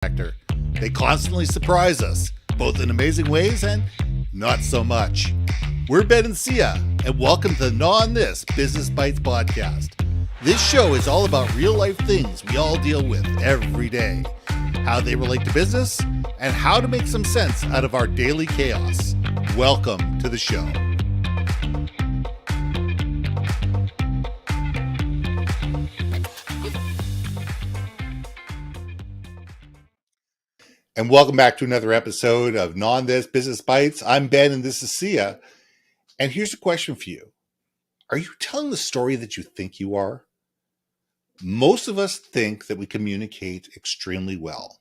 actor. They constantly surprise us, both in amazing ways and not so much. We're Ben and Sia, and welcome to the Gnaw on This Business Bites podcast. This show is all about real-life things we all deal with every day, how they relate to business, and how to make some sense out of our daily chaos. Welcome to the show. And welcome back to another episode of Gnaw on This Business Bites. I'm Ben and this is Sia. And here's a question for you. Are you telling the story that you think you are? Most of us think that we communicate extremely well.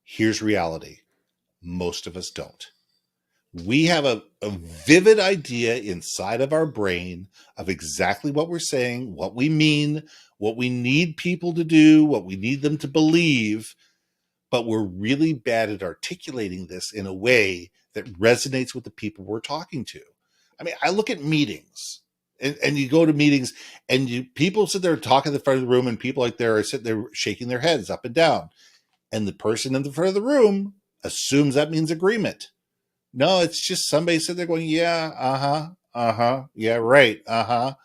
Here's reality. Most of us don't. We have a vivid idea inside of our brain of exactly what we're saying, what we mean, what we need people to do, what we need them to believe, but we're really bad at articulating this in a way that resonates with the people we're talking to. I mean, I look at meetings, and you go to meetings, and people sit there talking in the front of the room, and people like there are sitting there shaking their heads up and down. And the person in the front of the room assumes that means agreement. No, it's just somebody sitting there going, yeah, yeah, right, And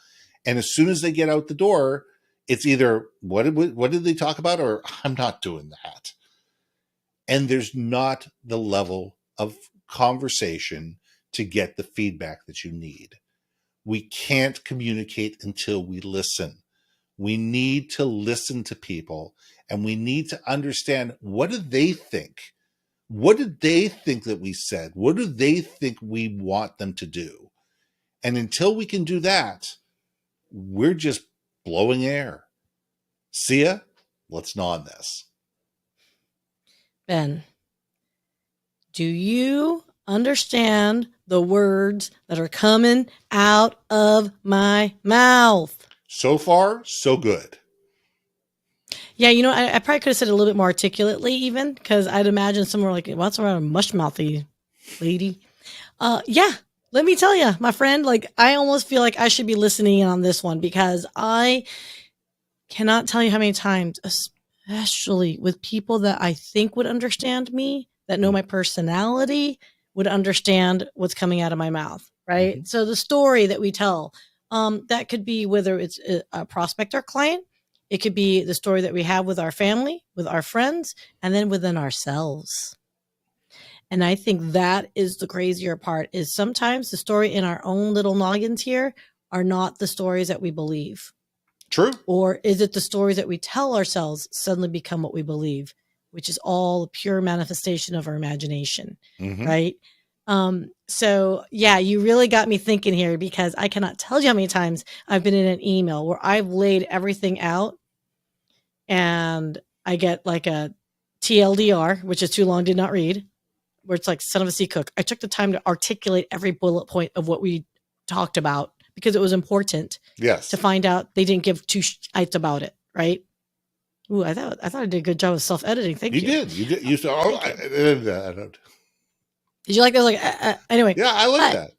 as soon as they get out the door, it's either, what did they talk about? Or I'm not doing that. And there's not the level of conversation to get the feedback that you need. We can't communicate until we listen. We need to listen to people, and we need to understand, what do they think? What did they think that we said? What do they think we want them to do? And until we can do that, we're just blowing air. Sia, let's gnaw on this. Ben, do you understand the words that are coming out of my mouth? So far, so good. Yeah, you know, I probably could have said it a little bit more articulately even, because I'd imagine somewhere like, what's around a mush-mouthy lady? Yeah, let me tell you, my friend, like, I almost feel like I should be listening in on this one, because I cannot tell you how many times, especially with people that I think would understand me, that know my personality, would understand what's coming out of my mouth, right? Mm-hmm. So the story that we tell, that could be whether it's a prospect or client, it could be the story that we have with our family, with our friends, and then within ourselves. And I think that is the crazier part, is sometimes the story in our own little noggins here are not the stories that we believe. True. Or is it the stories that we tell ourselves suddenly become what we believe, which is all a pure manifestation of our imagination, right? So yeah, you really got me thinking here, because I cannot tell you how many times I've been in an email where I've laid everything out and I get like a TLDR, which is too long, did not read, where it's like, son of a sea cook. I took the time to articulate every bullet point of what we talked about, because it was important. Yes. To find out they didn't give two shites about it, right? Ooh, I thought I did a good job of self-editing. Thank you. You did. You said, oh, I don't. Did you like that? Like, anyway. Yeah, I like that.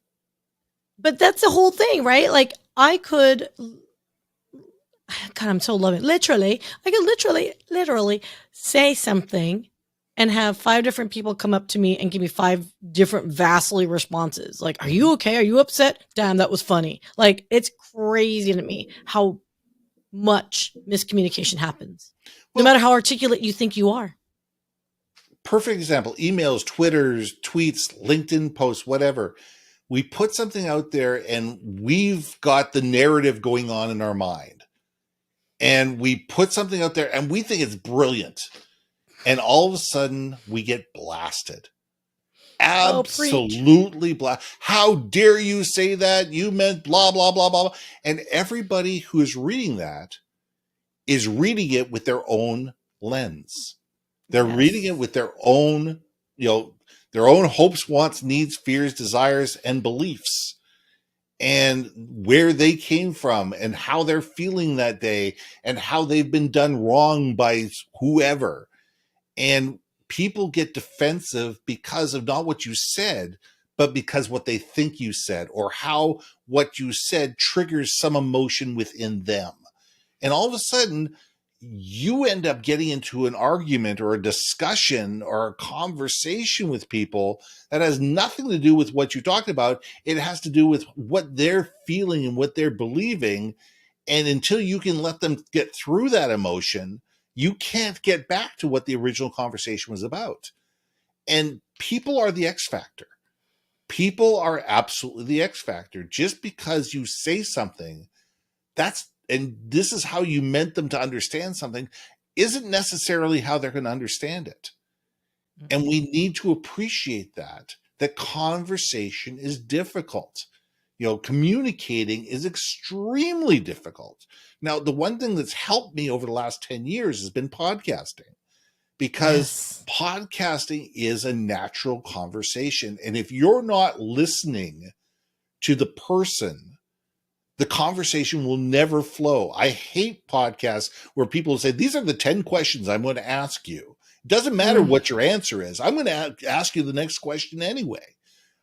But that's the whole thing, right? Like, I could, God, I'm so loving. I could literally say something and have 5 different people come up to me and give me 5 different vastly responses. Like, are you okay? Are you upset? Damn, that was funny. Like, it's crazy to me how much miscommunication happens, no matter how articulate you think you are. Perfect example: emails, Twitters, tweets, LinkedIn posts, whatever. We put something out there and we've got the narrative going on in our mind. And we put something out there and we think it's brilliant. And all of a sudden we get blasted. Absolutely blasted. How dare you say that? You meant blah, blah, blah, blah. And everybody who is reading that is reading it with their own lens. They're reading it with their own, their own hopes, wants, needs, fears, desires, and beliefs, and where they came from and how they're feeling that day and how they've been done wrong by whoever. And people get defensive because of not what you said, but because what they think you said, or how what you said triggers some emotion within them. And all of a sudden, you end up getting into an argument or a discussion or a conversation with people that has nothing to do with what you talked about. It has to do with what they're feeling and what they're believing. And until you can let them get through that emotion, you can't get back to what the original conversation was about. And people are the X factor. People are absolutely the X factor. Just because you say something, and this is how you meant them to understand something, isn't necessarily how they're going to understand it. And we need to appreciate that conversation is difficult. Communicating is extremely difficult. Now, the one thing that's helped me over the last 10 years has been podcasting, because podcasting is a natural conversation. And if you're not listening to the person, the conversation will never flow. I hate podcasts where people say, these are the 10 questions I'm going to ask you. It doesn't matter what your answer is. I'm going to ask you the next question anyway.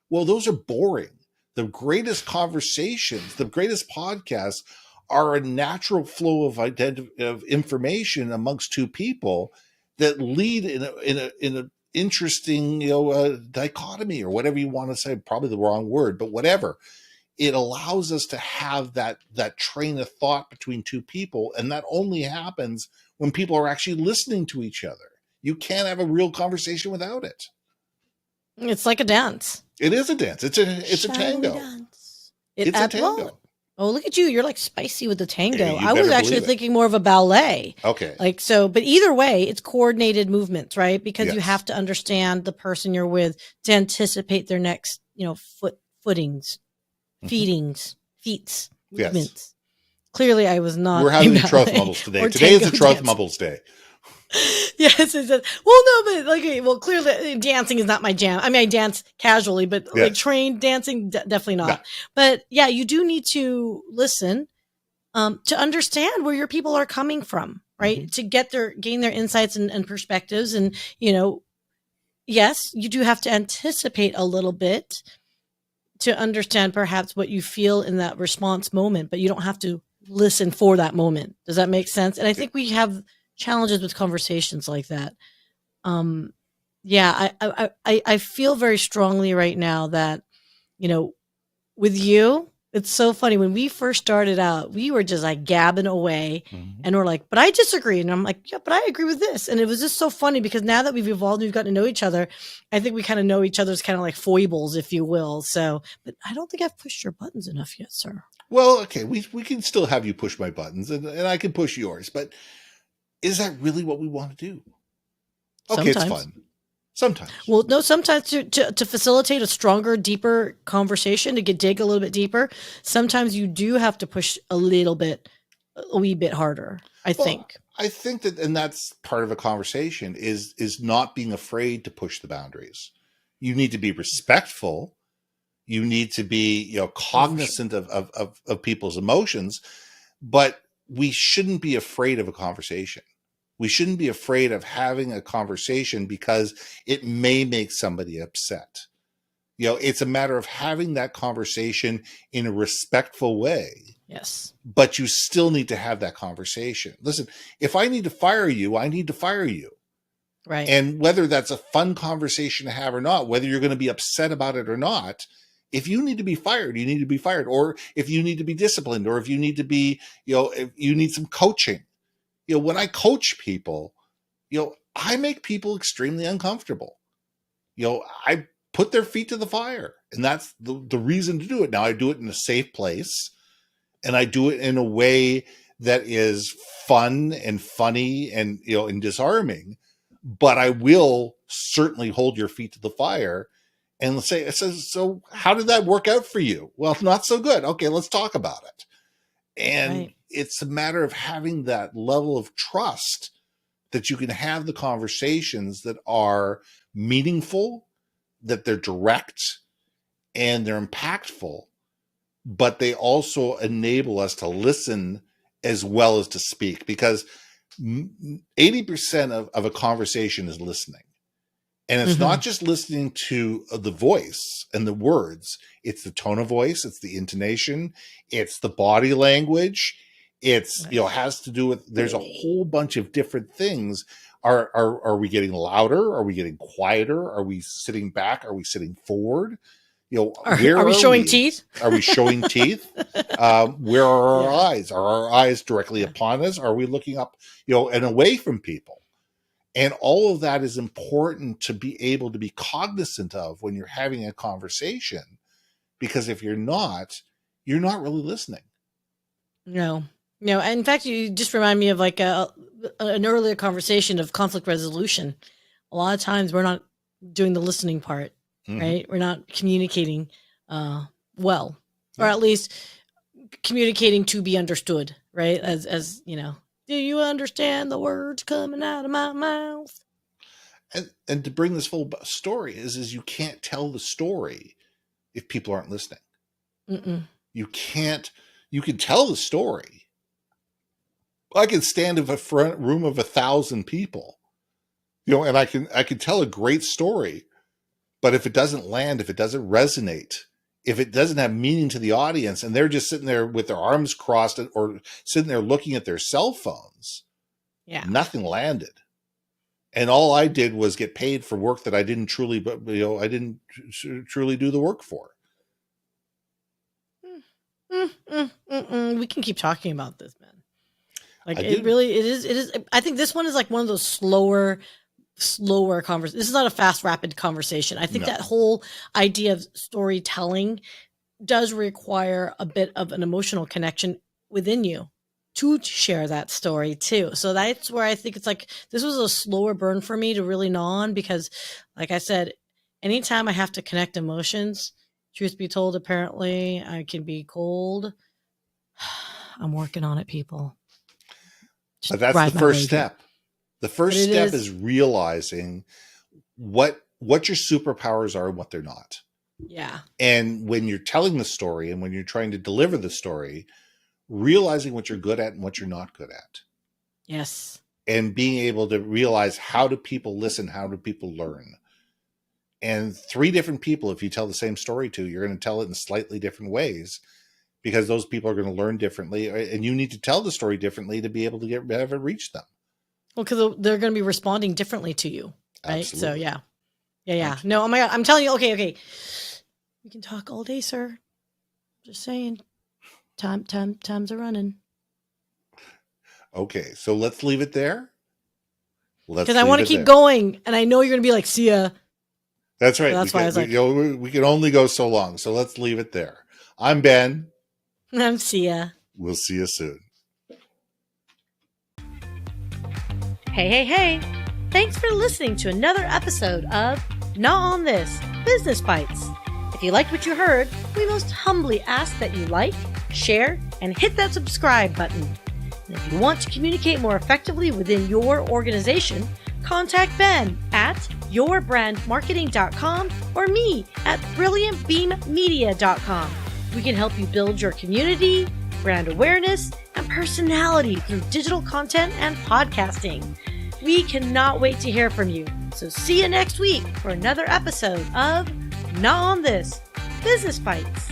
Well, those are boring. The greatest conversations, the greatest podcasts are a natural flow of information amongst two people that lead in an interesting, dichotomy, or whatever you want to say, probably the wrong word, but whatever. It allows us to have that train of thought between two people. And that only happens when people are actually listening to each other. You can't have a real conversation without it. It's like a dance. It is a dance. It's a tango. It's a tango. Oh, look at you. You're like spicy with the tango. I was actually thinking more of a ballet. Okay. But either way, it's coordinated movements, right? Because you have to understand the person you're with to anticipate their next, footings, feetings, feets, movements. Clearly, I was not. We're having troth mumbles today. Today is a troth mumbles day. Yes, it says. Well, no, but clearly, dancing is not my jam. I mean, I dance casually, but trained dancing, definitely not. No. But yeah, you do need to listen to understand where your people are coming from, right? To gain their insights and perspectives, and yes, you do have to anticipate a little bit to understand perhaps what you feel in that response moment, but you don't have to listen for that moment. Does that make sense? And I think we have challenges with conversations like that. I feel very strongly right now that, with you, it's so funny. When we first started out, we were just like gabbing away and we're like, but I disagree. And I'm like, yeah, but I agree with this. And it was just so funny because now that we've evolved and we've gotten to know each other, I think we kind of know each other's kind of like foibles, if you will. So, but I don't think I've pushed your buttons enough yet, sir. Well, okay. We can still have you push my buttons and I can push yours, but is that really what we want to do? Okay, sometimes. It's fun. Sometimes. Well, no, sometimes to facilitate a stronger, deeper conversation, to dig a little bit deeper, sometimes you do have to push a wee bit harder, I think. I think that, and that's part of a conversation, is not being afraid to push the boundaries. You need to be respectful. You need to be, cognizant of people's emotions, but we shouldn't be afraid of a conversation. We shouldn't be afraid of having a conversation because it may make somebody upset. It's a matter of having that conversation in a respectful way. Yes. But you still need to have that conversation. Listen, if I need to fire you, I need to fire you. Right. And whether that's a fun conversation to have or not, whether you're going to be upset about it or not, if you need to be fired, you need to be fired. Or if you need to be disciplined, or if you need to be, if you need some coaching. When I coach people, I make people extremely uncomfortable. I put their feet to the fire, and that's the reason to do it. Now, I do it in a safe place, and I do it in a way that is fun and funny and, and disarming, but I will certainly hold your feet to the fire and say, so how did that work out for you? Well, not so good. Okay, let's talk about it. And it's a matter of having that level of trust that you can have the conversations that are meaningful, that they're direct, and they're impactful, but they also enable us to listen as well as to speak, because 80% of a conversation is listening. And it's not just listening to the voice and the words. It's the tone of voice. It's the intonation. It's the body language. It's, has to do with, there's a whole bunch of different things. Are we getting louder? Are we getting quieter? Are we sitting back? Are we sitting forward? Are we showing teeth? Are we showing teeth? Where are our eyes? Are our eyes directly upon us? Are we looking up, and away from people? And all of that is important to be able to be cognizant of when you're having a conversation, because if you're not really listening. No. In fact, you just remind me of like an earlier conversation of conflict resolution. A lot of times we're not doing the listening part, right? We're not communicating well, or at least communicating to be understood, right? As do you understand the words coming out of my mouth? And to bring this full story is you can't tell the story if people aren't listening. You can tell the story. I can stand in a front room of 1,000 people, and I can tell a great story, but if it doesn't land, if it doesn't resonate, if it doesn't have meaning to the audience, and they're just sitting there with their arms crossed or sitting there looking at their cell phones, nothing landed. And all I did was get paid for work that I didn't truly do the work for. We can keep talking about this, man. Like it is. I think this one is like one of those slower conversations. This is not a fast, rapid conversation. I think that whole idea of storytelling does require a bit of an emotional connection within you to share that story too. So that's where I think it's like, this was a slower burn for me to really gnaw on, because like I said, anytime I have to connect emotions, truth be told, apparently I can be cold. I'm working on it, people. But that's the first step. The first step is realizing what your superpowers are and what they're not. Yeah. And when you're telling the story and when you're trying to deliver the story, realizing what you're good at and what you're not good at. Yes. And being able to realize, how do people listen? How do people learn? And 3 different people, if you tell the same story to, you're going to tell it in slightly different ways, because those people are going to learn differently, and you need to tell the story differently to be able to have it reach them. Well, because they're going to be responding differently to you, right? Absolutely. So yeah. No, oh my God, I'm telling you. Okay. We can talk all day, sir. Just saying. Times are running. Okay, so let's leave it there. Because I want to keep going, and I know you're going to be like, see ya. That's right. So that's why I was like, we can only go so long, so let's leave it there. I'm Ben. I'm Sia. We'll see you soon. Hey. Thanks for listening to another episode of Gnaw on This, Business Bites. If you liked what you heard, we most humbly ask that you like, share, and hit that subscribe button. And if you want to communicate more effectively within your organization, contact Ben at yourbrandmarketing.com or me at brilliantbeammedia.com. We can help you build your community, brand awareness, and personality through digital content and podcasting. We cannot wait to hear from you. So see you next week for another episode of Gnaw on This, Business Bites.